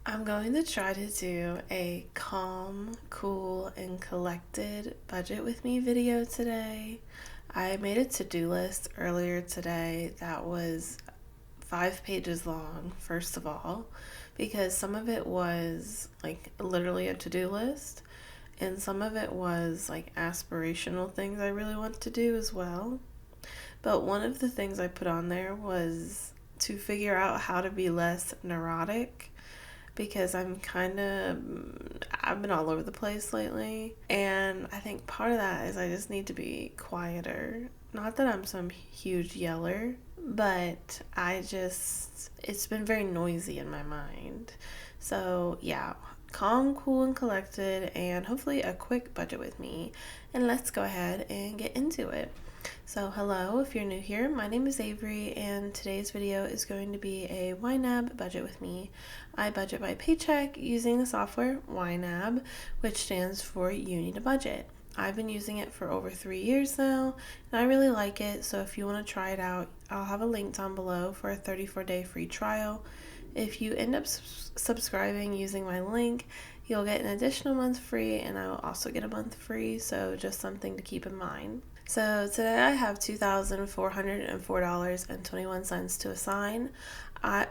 I'm going to try to do a calm, cool, and collected budget with me video today. I made a to-do list earlier today that was 5 pages long, first of all, because some of it was like literally a to-do list, and some of it was like aspirational things I really want to do as well. But one of the things I put on there was to figure out how to be less neurotic because I've been all over the place lately. And I think part of that is I just need to be quieter. Not that I'm some huge yeller, but it's been very noisy in my mind. So, yeah, calm, cool, and collected, and hopefully a quick budget with me. And let's go ahead and get into it. So hello, if you're new here, my name is Avery, and today's video is going to be a YNAB budget with me. I budget by paycheck using the software YNAB, which stands for You Need a Budget. I've been using it for over 3 years now, and I really like it, so if you want to try it out, I'll have a link down below for a 34-day free trial. If you end up subscribing using my link, you'll get an additional month free, and I will also get a month free, so just something to keep in mind. So today I have $2,404.21 to assign.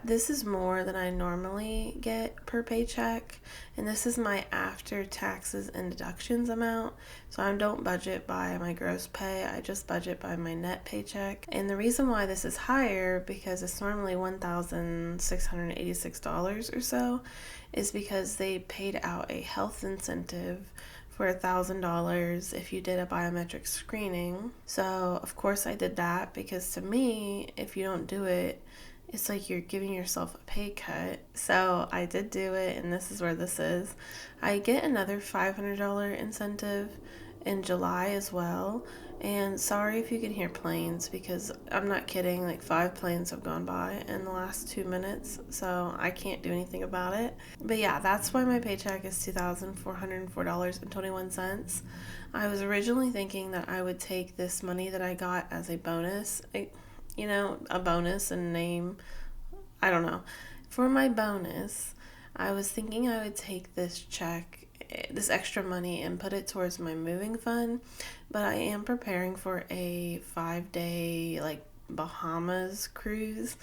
This is more than I normally get per paycheck, and this is my after taxes and deductions amount. So I don't budget by my gross pay, I just budget by my net paycheck. And the reason why this is higher, because it's normally $1,686 or so, is because they paid out a health incentive for $1,000 if you did a biometric screening. So of course I did that, because to me, if you don't do it, it's like you're giving yourself a pay cut. So I did do it, and this is where this is. I get another $500 incentive in July as well. And sorry if you can hear planes, because I'm not kidding, like 5 planes have gone by in the last 2 minutes, so I can't do anything about it. But yeah, that's why my paycheck is $2,404.21. I was originally thinking that I would take this money that I got as a bonus, a bonus and name, I don't know. For my bonus, I was thinking I would take this extra money and put it towards my moving fund, but I am preparing for a 5-day Bahamas cruise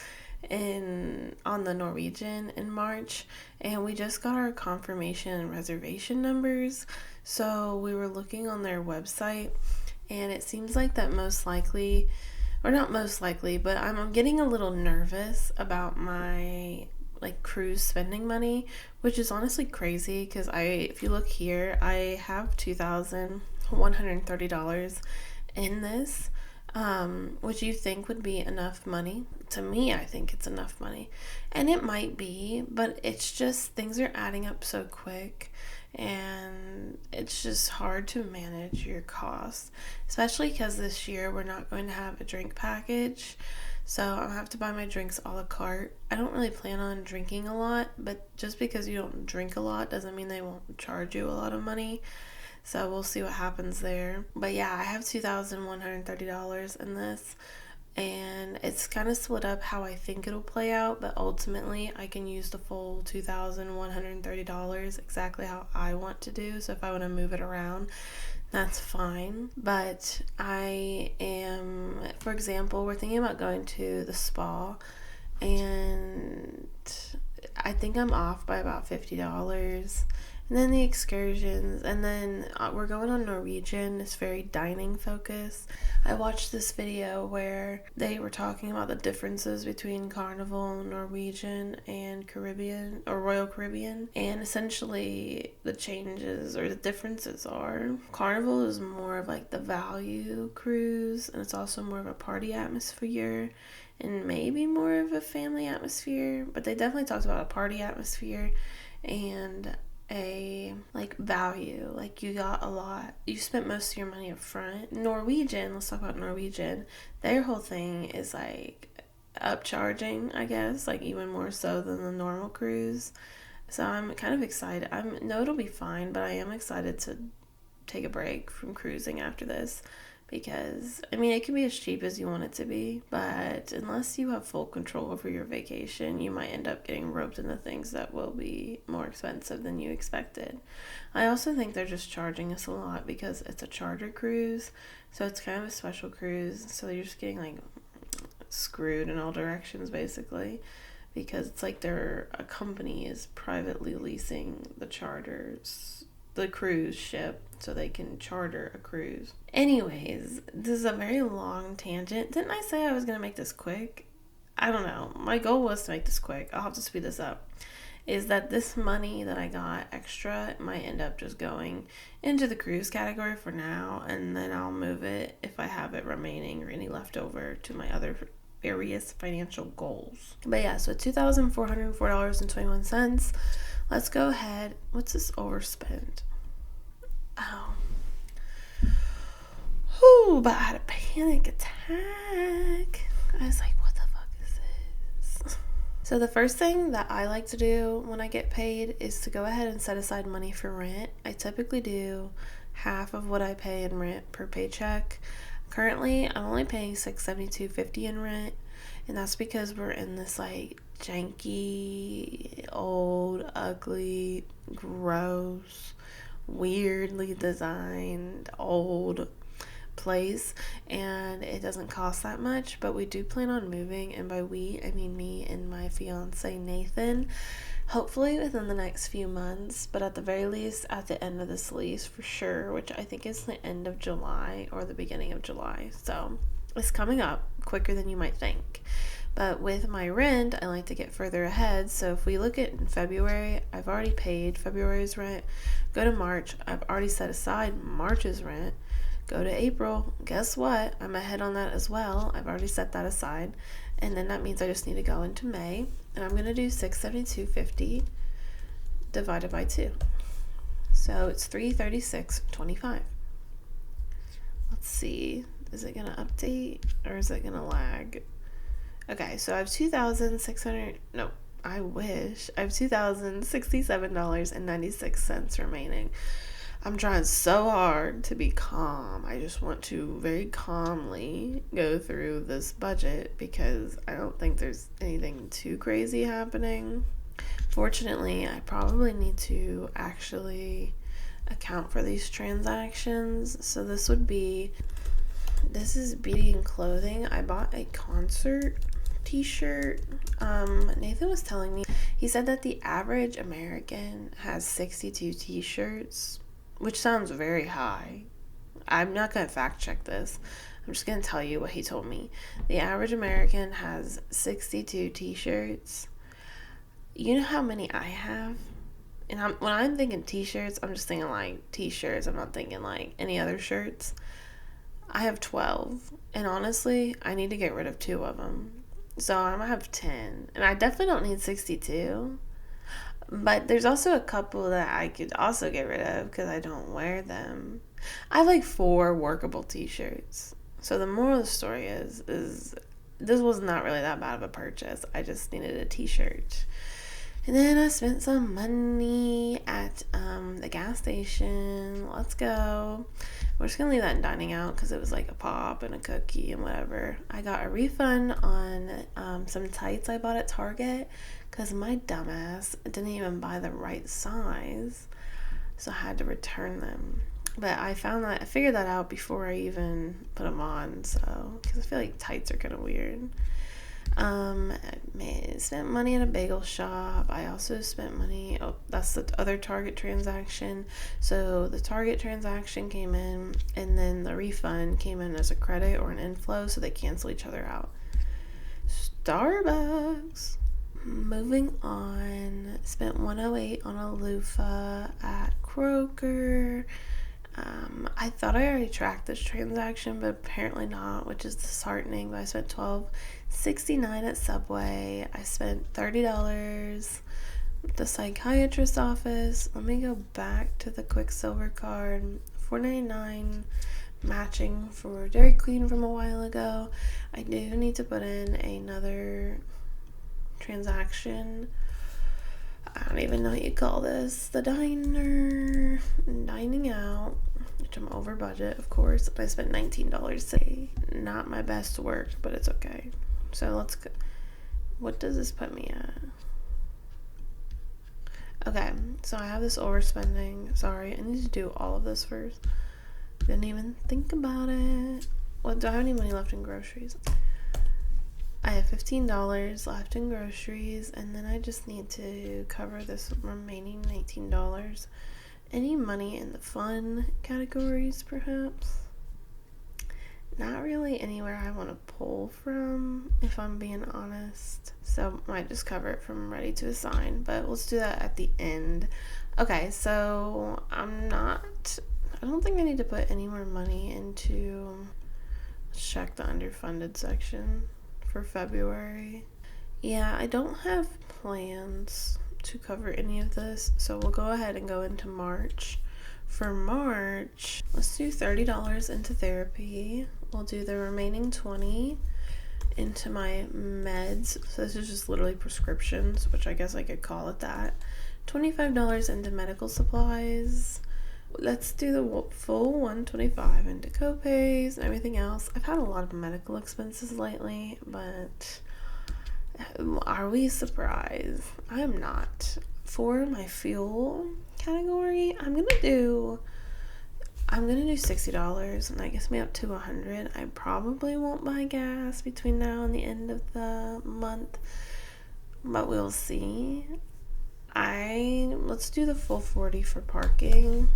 on the Norwegian in March, and we just got our confirmation and reservation numbers. So we were looking on their website, and it seems like that most likely, or not most likely, but I'm getting a little nervous about my cruise spending money, which is honestly crazy, because if you look here, I have $2,130 in this, which you think would be enough money. To me, I think it's enough money, and it might be, but it's just things are adding up so quick, and it's just hard to manage your costs, especially because this year we're not going to have a drink package. So I'll have to buy my drinks a la carte. I don't really plan on drinking a lot, but just because you don't drink a lot doesn't mean they won't charge you a lot of money. So we'll see what happens there. But yeah, I have $2,130 in this, and it's kind of split up how I think it'll play out, but ultimately I can use the full $2,130 exactly how I want to do. So if I want to move it around, that's fine. But I am, for example, we're thinking about going to the spa, and I think I'm off by about $50. And then the excursions, and then we're going on Norwegian. It's very dining focused. I watched this video where they were talking about the differences between Carnival, Norwegian, and Caribbean, or Royal Caribbean. And essentially the changes or the differences are Carnival is more of like the value cruise, and it's also more of a party atmosphere and maybe more of a family atmosphere, but they definitely talked about a party atmosphere and a value, you got a lot, you spent most of your money up front. Norwegian, let's talk about Norwegian. Their whole thing is upcharging, I guess, even more so than the normal cruise. So I'm kind of excited. No, it'll be fine, but I am excited to take a break from cruising after this, because I mean it can be as cheap as you want it to be, but unless you have full control over your vacation, you might end up getting roped into things that will be more expensive than you expected. I also think they're just charging us a lot because it's a charter cruise, so it's kind of a special cruise, so you're just getting like screwed in all directions basically, because it's like a company is privately leasing the cruise ship, so they can charter a cruise. Anyways, this is a very long tangent. Didn't I say I was going to make this quick? I don't know. My goal was to make this quick. I'll have to speed this up. Is that this money that I got extra might end up just going into the cruise category for now, and then I'll move it if I have it remaining or any leftover to my other various financial goals. But yeah, so $2,404.21. Let's go ahead. What's this overspend? Oh. Whew, but I had a panic attack. I was like, what the fuck is this? So the first thing that I like to do when I get paid is to go ahead and set aside money for rent. I typically do half of what I pay in rent per paycheck. Currently, I'm only paying $672.50 in rent, and that's because we're in this like janky, old, ugly, gross, weirdly designed old place, and it doesn't cost that much, but we do plan on moving, and by we I mean me and my fiance Nathan, hopefully within the next few months, but at the very least at the end of this lease for sure, which I think is the end of July or the beginning of July. So it's coming up quicker than you might think. But with my rent, I like to get further ahead. So if we look at in February, I've already paid February's rent. Go to March, I've already set aside March's rent. Go to April, guess what? I'm ahead on that as well. I've already set that aside. And then that means I just need to go into May. And I'm going to do $672.50 divided by 2. So it's $336.25. Let's see. Is it going to update or is it going to lag? Okay, so I have $2,067.96 remaining. I'm trying so hard to be calm. I just want to very calmly go through this budget because I don't think there's anything too crazy happening. Fortunately, I probably need to actually account for these transactions. So this is beauty and clothing. I bought a concert t-shirt. Nathan was telling me, he said that the average American has 62 t-shirts, which sounds very high. I'm not going to fact check this. I'm just going to tell you what he told me. The average American has 62 t-shirts. You know how many I have? And when I'm thinking t-shirts, I'm just thinking like t-shirts. I'm not thinking like any other shirts. I have 12. And honestly, I need to get rid of 2 of them. So I'm going to have 10. And I definitely don't need 62. But there's also a couple that I could also get rid of because I don't wear them. I have like 4 workable t-shirts. So the moral of the story is this was not really that bad of a purchase. I just needed a t-shirt. And then I spent some money at the gas station. Let's go. We're just going to leave that in dining out because it was like a pop and a cookie and whatever. I got a refund on some tights I bought at Target because my dumbass didn't even buy the right size. So I had to return them. But I figured that out before I even put them on. So, because I feel like tights are kind of weird. I spent money at a bagel shop. I also spent money, that's the other Target transaction. So the Target transaction came in and then the refund came in as a credit or an inflow, so they cancel each other out. Starbucks. Moving on, spent $108 on a loofah at Kroger. I thought I already tracked this transaction, but apparently not, which is disheartening. But I spent $12.69 at Subway. I spent $30 at the psychiatrist's office. Let me go back to the Quicksilver card. $4.99 matching for Dairy Queen from a while ago. I do need to put in another transaction. I don't even know what you call this. The dining out. which I'm over budget, of course. I spent $19 today. Not my best work, but it's okay. So let's go. What does this put me at? Okay, so I have this overspending. Sorry, I need to do all of this first. Didn't even think about it. What, do I have any money left in groceries? I have $15 left in groceries, and then I just need to cover this remaining $19. Any money in the fun categories, perhaps? Not really anywhere I want to pull from, if I'm being honest. So I might just cover it from ready to assign, but let's do that at the end. Okay, so I don't think I need to put any more money into, let's check the underfunded section for February. Yeah, I don't have plans to cover any of this, so we'll go ahead and go into March. For March, let's do $30 into therapy. We'll do the remaining $20 into my meds. So this is just literally prescriptions, which I guess I could call it that. $25 into medical supplies. Let's do the full $125 into copays and everything else. I've had a lot of medical expenses lately, but are we surprised? I'm not. For my fuel category, I'm gonna do $60, and that gets me up to $100. I probably won't buy gas between now and the end of the month, but we'll see. Let's do the full $40 for parking,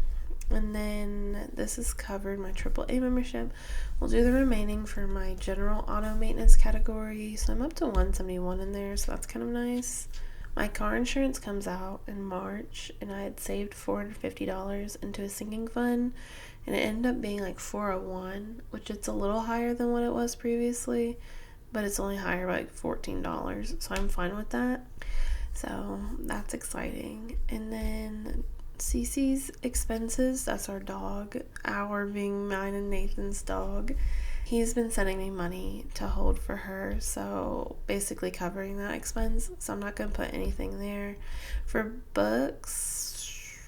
and then this is covered my AAA membership. We'll do the remaining for my general auto maintenance category, so I'm up to $171 in there, so that's kind of nice. My car insurance comes out in March, and I had saved $450 into a sinking fund, and it ended up being like $401, which it's a little higher than what it was previously, but it's only higher by like $14, so I'm fine with that. So that's exciting. And then Cece's expenses, that's our dog, our being mine and Nathan's dog. He's been sending me money to hold for her, so basically covering that expense. So I'm not going to put anything there. For books,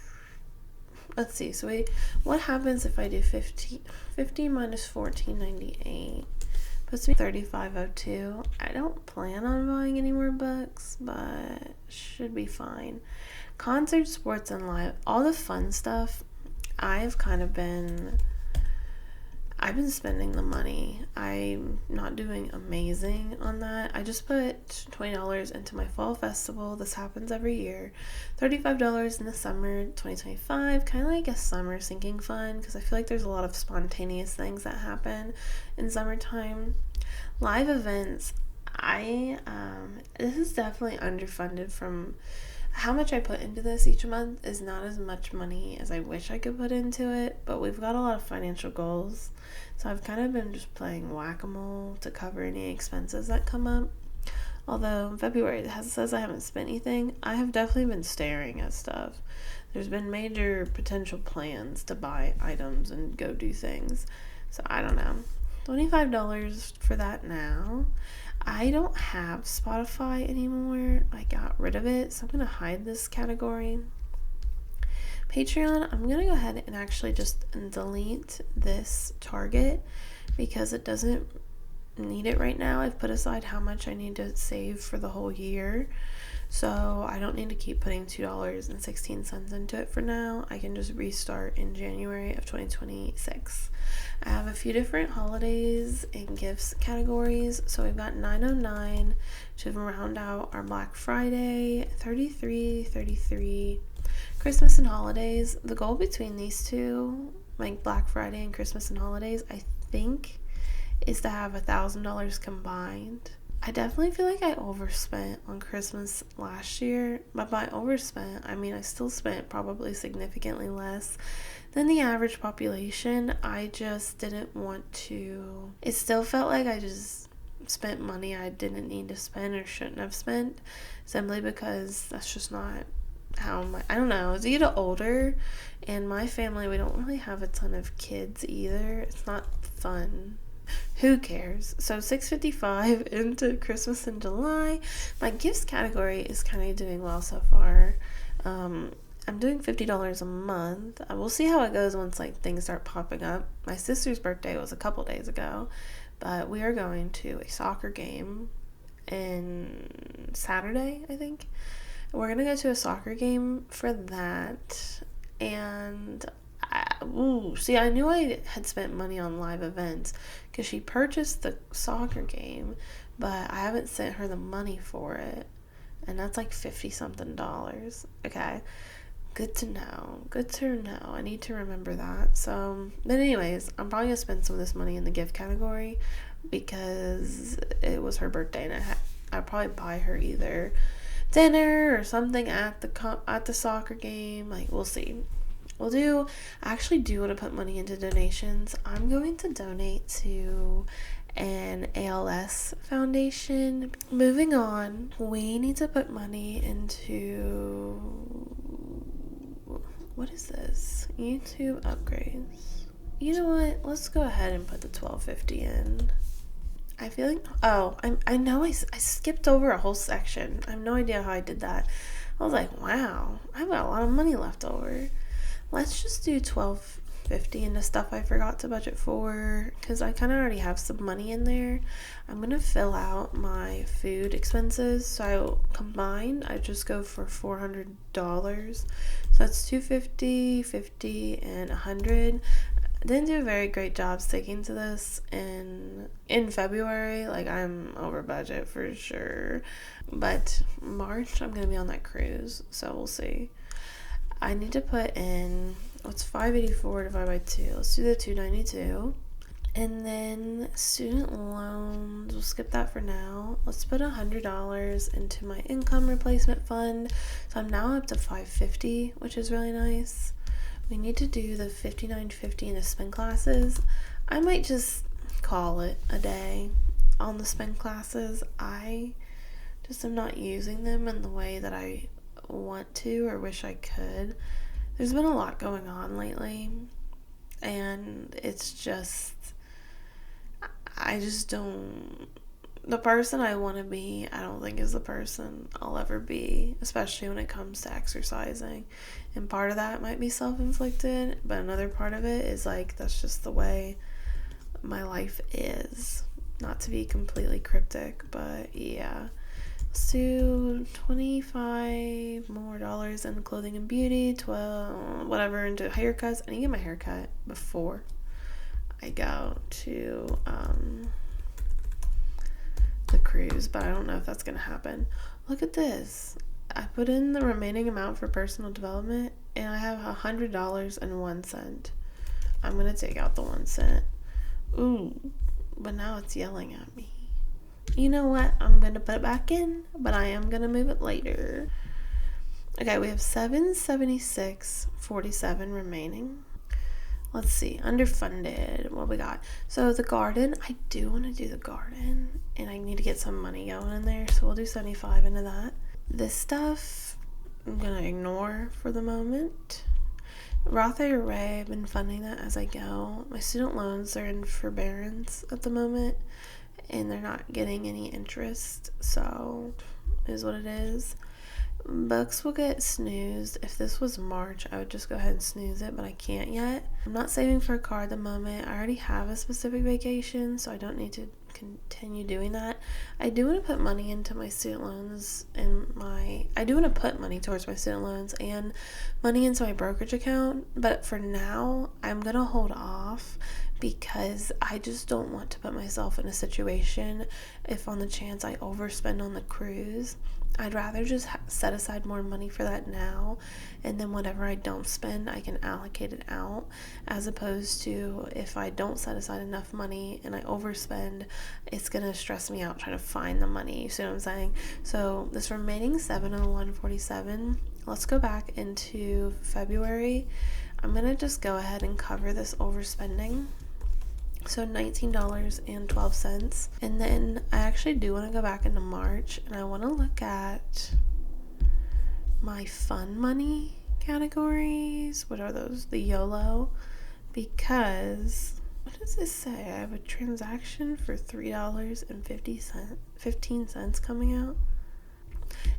let's see. So what happens if I do 50 minus 1498? Puts me 3502. I don't plan on buying any more books, but should be fine. Concerts, sports, and live, all the fun stuff, I've been spending the money. I'm not doing amazing on that. I just put $20 into my fall festival. This happens every year. $35 in the summer 2025, kind of like a summer sinking fund, because I feel like there's a lot of spontaneous things that happen in summertime. Live events, this is definitely underfunded. From how much I put into this each month is not as much money as I wish I could put into it, but we've got a lot of financial goals, so I've kind of been just playing whack-a-mole to cover any expenses that come up. Although in February it says I haven't spent anything, I have definitely been staring at stuff. There's been major potential plans to buy items and go do things, so I don't know. $25 for that now. I don't have Spotify anymore. I got rid of it, so I'm going to hide this category. Patreon, I'm going to go ahead and actually just delete this target because it doesn't need it right now. I've put aside how much I need to save for the whole year, so I don't need to keep putting $2.16 into it for now. I can just restart in January of 2026. I have a few different holidays and gifts categories. So we've got $9.09 to round out our Black Friday, $33.33, Christmas and holidays. The goal between these two, like Black Friday and Christmas and holidays, I think is to have $1,000 combined. I definitely feel like I overspent on Christmas last year, but by overspent, I mean I still spent probably significantly less than the average population. I just didn't want to. It still felt like I just spent money I didn't need to spend or shouldn't have spent, simply because that's just not how I don't know. As you get older, and my family, we don't really have a ton of kids either. It's not fun. Who cares? So $6.55 into Christmas in July. My gifts category is kind of doing well so far. I'm doing $50 a month. I will see how it goes once like things start popping up. My sister's birthday was a couple days ago, but we are going to a soccer game in Saturday, I think. We're gonna go to a soccer game for that, and I knew I had spent money on live events because she purchased the soccer game, but I haven't sent her the money for it, and that's like 50 something dollars. Okay, good to know. Good to know. I need to remember that. So, but anyways, I'm probably gonna spend some of this money in the gift category because it was her birthday, and I'd probably buy her either dinner or something at the soccer game. Like, we'll see. I actually do want to put money into donations. I'm going to donate to an ALS foundation. Moving on, we need to put money into, what is this? YouTube upgrades. You know what? Let's go ahead and put the $12.50 in. I feel like, I know I skipped over a whole section. I have no idea how I did that. I was like, wow, I've got a lot of money left over. Let's just do $12.50 into stuff I forgot to budget for, because I kind of already have some money in there. I'm going to fill out my food expenses. So combined, I just go for $400. So that's $250, $50, and $100. Didn't do a very great job sticking to this in February. Like, I'm over budget for sure, but March I'm gonna be on that cruise, so we'll see. I need to put in, what's 584 divided by 2? Let's do the 292. And then student loans, we'll skip that for now. Let's put $100 into my income replacement fund. So I'm now up to $550, which is really nice. We need to do the $59.50 in the spin classes. I might just call it a day on the spin classes. I just am not using them in the way that I want to or wish I could. There's been a lot going on lately, and it's just, I just don't, the person I want to be, I don't think is the person I'll ever be, especially when it comes to exercising. And part of that might be self-inflicted, but another part of it is like, that's just the way my life is. Not to be completely cryptic, but yeah. Let's do $25 more in clothing and beauty, 12 whatever into haircuts. I need to get my haircut before I go to the cruise, but I don't know if that's gonna happen. Look at this. I put in the remaining amount for personal development, and I have $100.01. I'm gonna take out the 1 cent. Ooh, but now it's yelling at me. You know what? I'm gonna put it back in, but I am gonna move it later. Okay, we have $776.47 remaining. Let's see, underfunded, what we got? So the garden, I do want to do the garden, and I need to get some money going in there, so we'll do 75 into that. This stuff, I'm going to ignore for the moment. Roth IRA, I've been funding that as I go. My student loans are in forbearance at the moment, and they're not getting any interest, so it is what it is. Books will get snoozed. If this was March, I would just go ahead and snooze it, but I can't yet. I'm not saving for a car at the moment. I already have a specific vacation, so I don't need to continue doing that. I do want to put money into my student loans, and I do want to put money towards my student loans and money into my brokerage account, but for now, I'm going to hold off because I just don't want to put myself in a situation if on the chance I overspend on the cruise. I'd rather just set aside more money for that now, and then whatever I don't spend, I can allocate it out, as opposed to if I don't set aside enough money and I overspend, it's going to stress me out trying to find the money. You see what I'm saying? So this remaining $701.47, let's go back into February. I'm going to just go ahead and cover this overspending. So $19.12. And then I actually do want to go back into March, and I want to look at my fun money categories. What are those? The YOLO. Because, what does this say? I have a transaction for $3.15 coming out.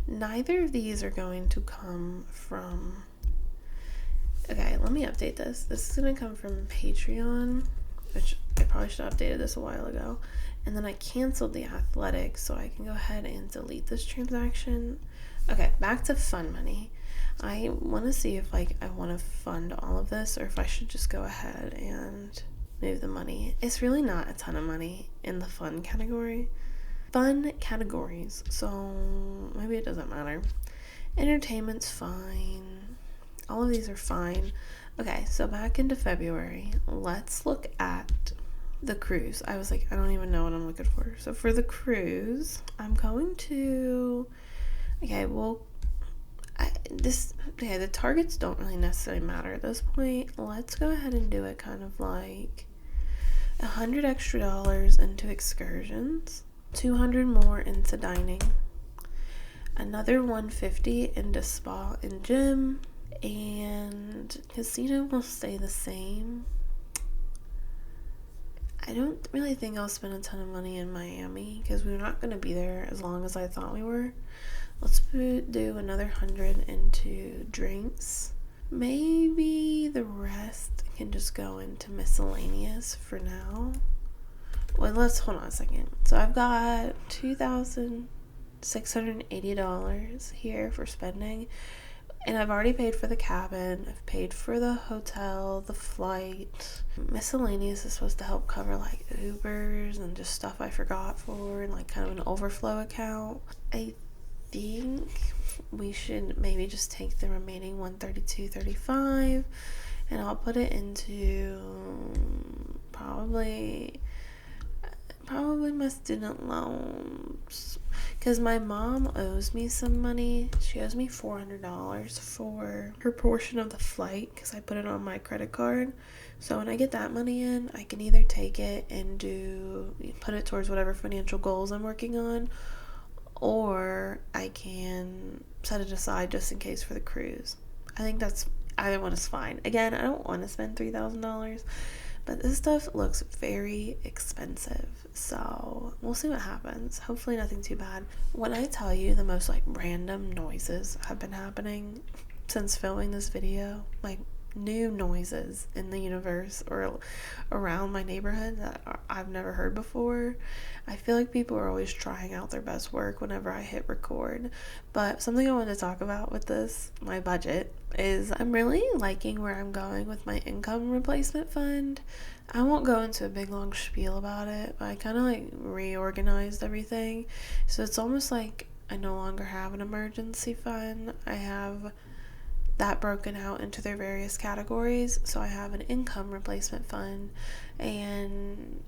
Neither of these are going to come from Okay, let me update this. This is gonna come from Patreon, which I probably should have updated this a while ago. And then I canceled the athletics, so I can go ahead and delete this transaction. Okay, back to fun money. I want to see if like I want to fund all of this, or if I should just go ahead and move the money. It's really not a ton of money in the fun category. Fun categories, so maybe it doesn't matter. Entertainment's fine. All of these are fine. Okay, so back into February, let's look at the cruise. I was like, I don't even know what I'm looking for. So for the cruise, I'm going to, okay, well, the targets don't really necessarily matter at this point. Let's go ahead and do it kind of like $100 extra into excursions, 200 more into dining, another 150 into spa and gym, and casino will stay the same. I don't really think I'll spend a ton of money in Miami because we're not going to be there as long as I thought we were. Let's do another 100 into drinks. Maybe the rest can just go into miscellaneous for now. Well, let's hold on a second. So I've got $2,680 here for spending. And I've already paid for the cabin. I've paid for the hotel, the flight. Miscellaneous is supposed to help cover like Ubers and just stuff I forgot for, and like kind of an overflow account. I think we should maybe just take the remaining $132.35 and I'll put it into probably my student loans, because my mom owes me some money. She ose me $400 for her portion of the flight because I put it on my credit card. So when I get that money in, I can either take it and put it towards whatever financial goals I'm working on, or I can set it aside just in case for the cruise. I think either one is fine. Again, I don't want to spend $3,000, but this stuff looks very expensive, so we'll see what happens. Hopefully nothing too bad. When I tell you the most like random noises have been happening since filming this video, like new noises in the universe or around my neighborhood that I've never heard before. I feel like people are always trying out their best work whenever I hit record. But something I wanted to talk about with this, my budget, is I'm really liking where I'm going with my income replacement fund. I won't go into a big long spiel about it, but I kind of like reorganized everything. So it's almost like I no longer have an emergency fund. I have that broken out into their various categories. So I have an income replacement fund, and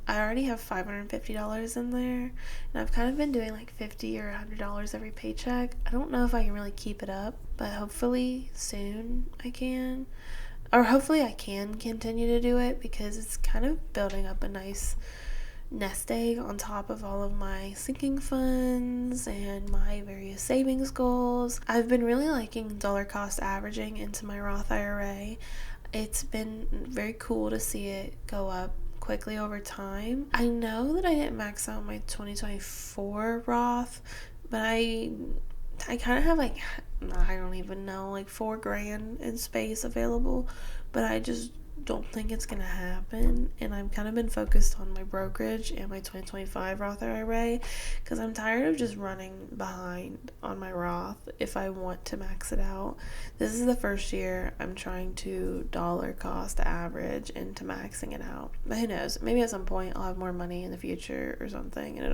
I already have $550 in there, and I've kind of been doing like $50 or $100 every paycheck. I don't know if I can really keep it up, but hopefully soon I can, or hopefully I can continue to do it, because it's kind of building up a nice nest egg on top of all of my sinking funds and my various savings goals. I've been really liking dollar cost averaging into my Roth IRA. It's been very cool to see it go up quickly over time. I know that I didn't max out my 2024 Roth, but I kind of have like, I don't even know, like $4,000 in space available, but I just don't think it's gonna happen, and I've kind of been focused on my brokerage and my 2025 Roth IRA because I'm tired of just running behind on my Roth if I want to max it out. This is the first year I'm trying to dollar cost average into maxing it out, but who knows, maybe at some point I'll have more money in the future or something and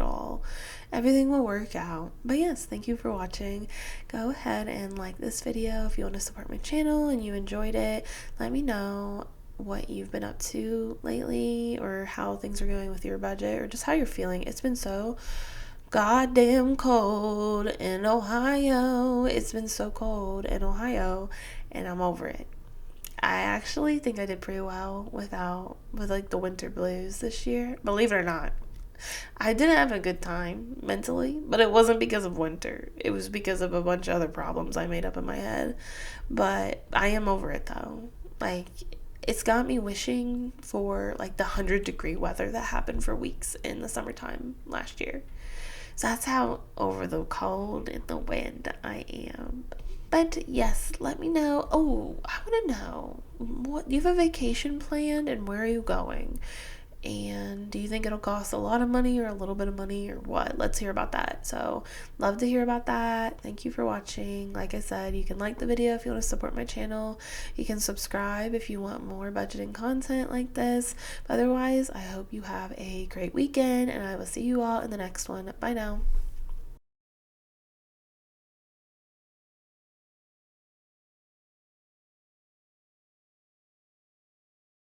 everything will work out. But yes, thank you for watching. Go ahead and like this video if you want to support my channel and you enjoyed it. Let me know what you've been up to lately, or how things are going with your budget, or just how you're feeling. It's been so goddamn cold in Ohio. It's been so cold in Ohio, and I'm over it. I actually think I did pretty well with like the winter blues this year. Believe it or not, I didn't have a good time mentally, but it wasn't because of winter. It was because of a bunch of other problems I made up in my head. But I am over it though. Like, it's got me wishing for like the 100-degree weather that happened for weeks in the summertime last year. So that's how over the cold and the wind I am. But yes, let me know. Oh, I want to know, what do you have a vacation planned, and where are you going? And do you think it'll cost a lot of money or a little bit of money or what? Let's hear about that. So, love to hear about that. Thank you for watching. Like I said, you can like the video if you want to support my channel. You can subscribe if you want more budgeting content like this. But otherwise, I hope you have a great weekend, and I will see you all in the next one. Bye now.